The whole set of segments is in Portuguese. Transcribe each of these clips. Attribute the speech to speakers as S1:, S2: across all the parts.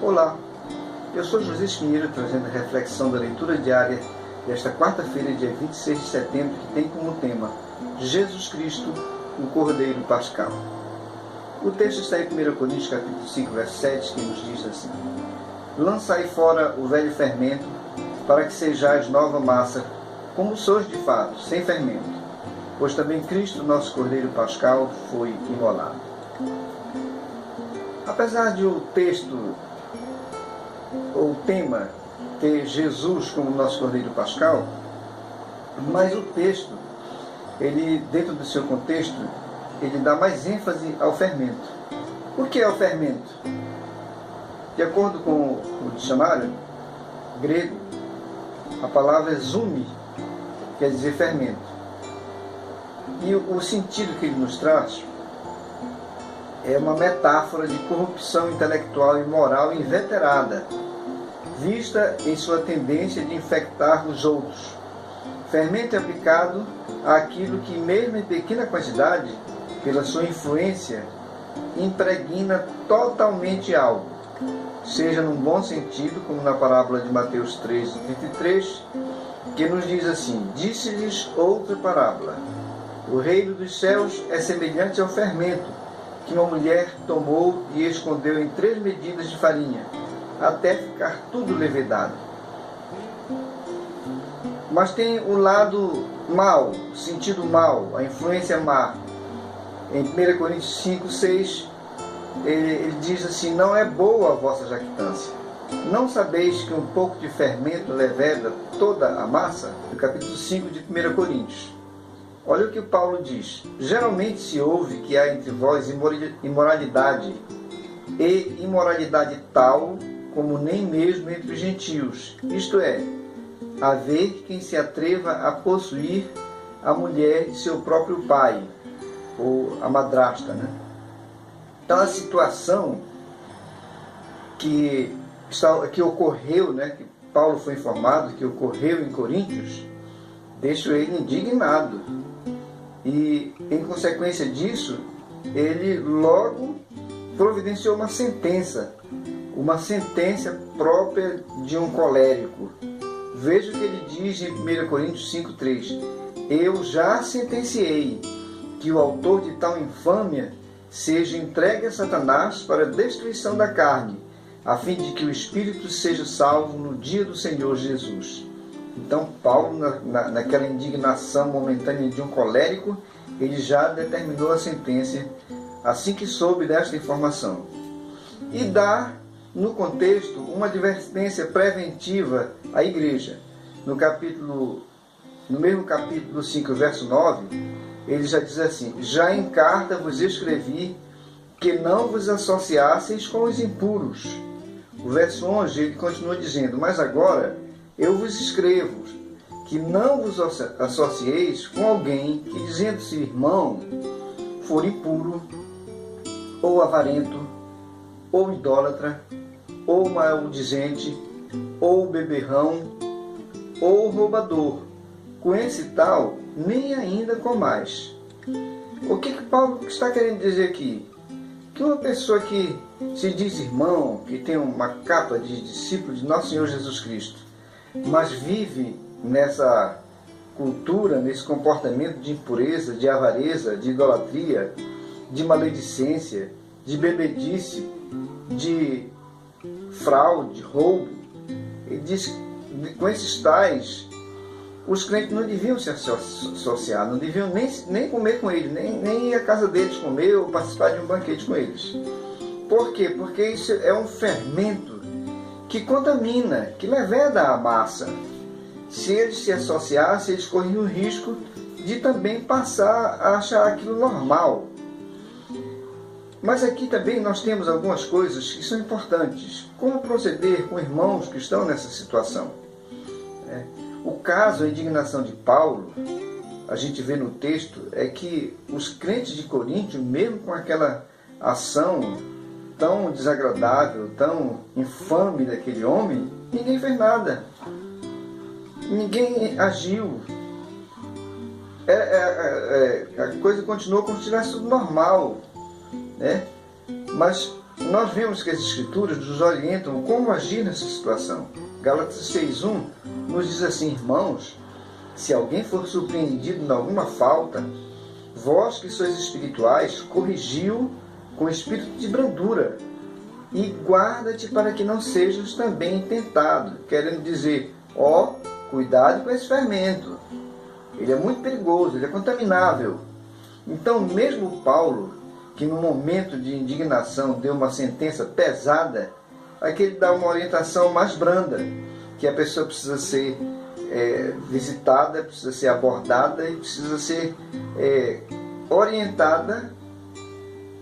S1: Olá, eu sou José Pinheiro, trazendo a reflexão da leitura diária desta quarta-feira, dia 26 de setembro, que tem como tema Jesus Cristo, o Cordeiro Pascal. O texto está em 1 Coríntios capítulo 5, verso 7, que nos diz assim: Lançai fora o velho fermento, para que sejais nova massa, como sois de fato, sem fermento, pois também Cristo, nosso Cordeiro Pascal, foi imolado. Apesar de o texto ou o tema ter Jesus como nosso Cordeiro Pascal, mas o texto, ele, dentro do seu contexto, ele dá mais ênfase ao fermento. O que é o fermento? De acordo com o dicionário grego, a palavra é zume, quer dizer fermento. E o sentido que ele nos traz é uma metáfora de corrupção intelectual e moral inveterada, vista em sua tendência de infectar os outros. Fermento é aplicado àquilo que, mesmo em pequena quantidade, pela sua influência, impregna totalmente algo, seja num bom sentido, como na parábola de Mateus 3:33, que nos diz assim: Disse-lhes outra parábola: O reino dos céus é semelhante ao fermento que uma mulher tomou e escondeu em 3 medidas de farinha, até ficar tudo levedado. Mas tem o lado mau, o sentido mau, a influência má. Em 1 Coríntios 5, 6, ele diz assim: Não é boa a vossa jactância. Não sabeis que um pouco de fermento leveda toda a massa? No capítulo 5 de 1 Coríntios. Olha o que Paulo diz: Geralmente se ouve que há entre vós imoralidade, e imoralidade tal como nem mesmo entre os gentios, isto é, haver quem se atreva a possuir a mulher de seu próprio pai, ou a madrasta, né? Então a situação que ocorreu, né, que Paulo foi informado que ocorreu em Coríntios, deixou ele indignado. E, em consequência disso, ele logo providenciou uma sentença própria de um colérico. Veja o que ele diz em 1 Coríntios 5,3: Eu já sentenciei que o autor de tal infâmia seja entregue a Satanás para a destruição da carne, a fim de que o espírito seja salvo no dia do Senhor Jesus. Então Paulo, naquela indignação momentânea de um colérico, ele já determinou a sentença assim que soube desta informação. E dá, no contexto, uma advertência preventiva à igreja. No mesmo capítulo 5, verso 9, ele já diz assim: Já em carta vos escrevi que não vos associasseis com os impuros. O verso 11, ele continua dizendo: Mas agora eu vos escrevo que não vos associeis com alguém que, dizendo-se irmão, for impuro, ou avarento, ou idólatra, ou maldizente, ou beberrão, ou roubador. Com esse tal, nem ainda comais. O que Paulo está querendo dizer aqui? Que uma pessoa que se diz irmão, que tem uma capa de discípulo de Nosso Senhor Jesus Cristo, mas vive nessa cultura, nesse comportamento de impureza, de avareza, de idolatria, de maledicência, de bebedice, de fraude, roubo, ele diz que com esses tais, os crentes não deviam se associar, não deviam nem comer com eles, nem ir à casa deles comer ou participar de um banquete com eles. Por quê? Porque isso é um fermento que contamina, que leveda a massa. Se eles se associassem, eles corriam o risco de também passar a achar aquilo normal. Mas aqui também nós temos algumas coisas que são importantes. Como proceder com irmãos que estão nessa situação? O caso, a indignação de Paulo, a gente vê no texto, é que os crentes de Coríntio, mesmo com aquela ação tão desagradável, tão infame daquele homem, ninguém fez nada. Ninguém agiu. A coisa continuou como se tivesse tudo normal, né? Mas nós vemos que as Escrituras nos orientam como agir nessa situação. Gálatas 6,1 nos diz assim: irmãos, se alguém for surpreendido em alguma falta, vós que sois espirituais, corrigiu com espírito de brandura, e guarda-te para que não sejas também tentado. Querendo dizer, cuidado com esse fermento. Ele é muito perigoso, ele é contaminável. Então, mesmo Paulo, que no momento de indignação deu uma sentença pesada, aqui ele dá uma orientação mais branda, que a pessoa precisa ser visitada, precisa ser abordada e precisa ser orientada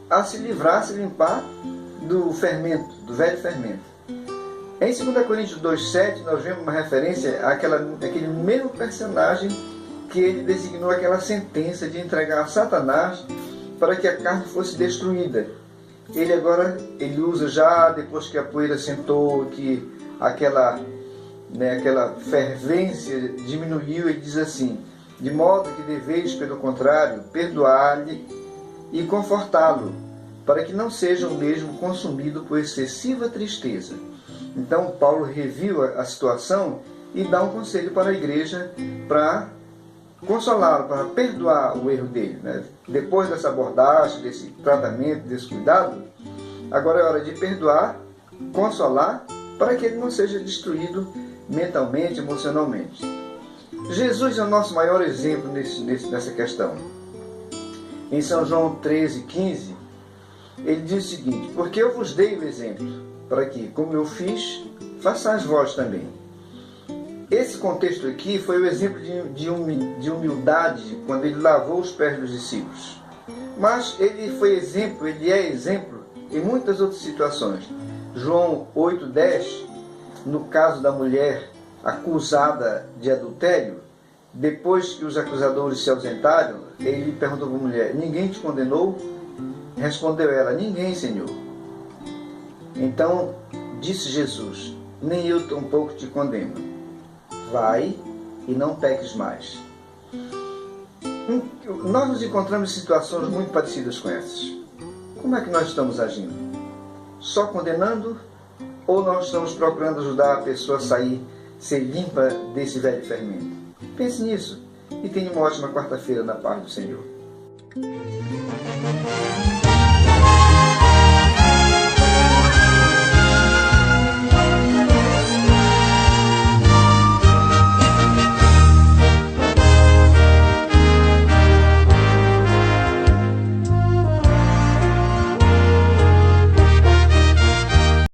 S1: a se livrar, a se limpar do fermento, do velho fermento. Em 2 Coríntios 2,7 nós vemos uma referência àquele mesmo personagem que ele designou aquela sentença de entregar a Satanás para que a carne fosse destruída. Ele usa já, depois que a poeira sentou, que aquela fervência diminuiu, ele diz assim: de modo que deveis, pelo contrário, perdoar-lhe e confortá-lo, para que não seja o mesmo consumido por excessiva tristeza. Então Paulo reviu a situação e dá um conselho para a igreja para consolá-lo, para perdoar o erro dele, né? Depois dessa abordagem, desse tratamento, desse cuidado, agora é hora de perdoar, consolar, para que ele não seja destruído mentalmente, emocionalmente. Jesus é o nosso maior exemplo nessa questão. Em São João 13,15, ele diz o seguinte: porque eu vos dei o exemplo, para que, como eu fiz, façais vós também. Esse contexto aqui foi o exemplo de humildade quando ele lavou os pés dos discípulos. Mas ele é exemplo em muitas outras situações. João 8,10, no caso da mulher acusada de adultério, depois que os acusadores se ausentaram, ele perguntou para a mulher: ninguém te condenou? Respondeu ela: ninguém, Senhor. Então disse Jesus: nem eu tampouco te condeno. Vai e não peques mais. Nós nos encontramos em situações muito parecidas com essas. Como é que nós estamos agindo? Só condenando? Ou nós estamos procurando ajudar a pessoa a ser limpa desse velho fermento? Pense nisso e tenha uma ótima quarta-feira na paz do Senhor.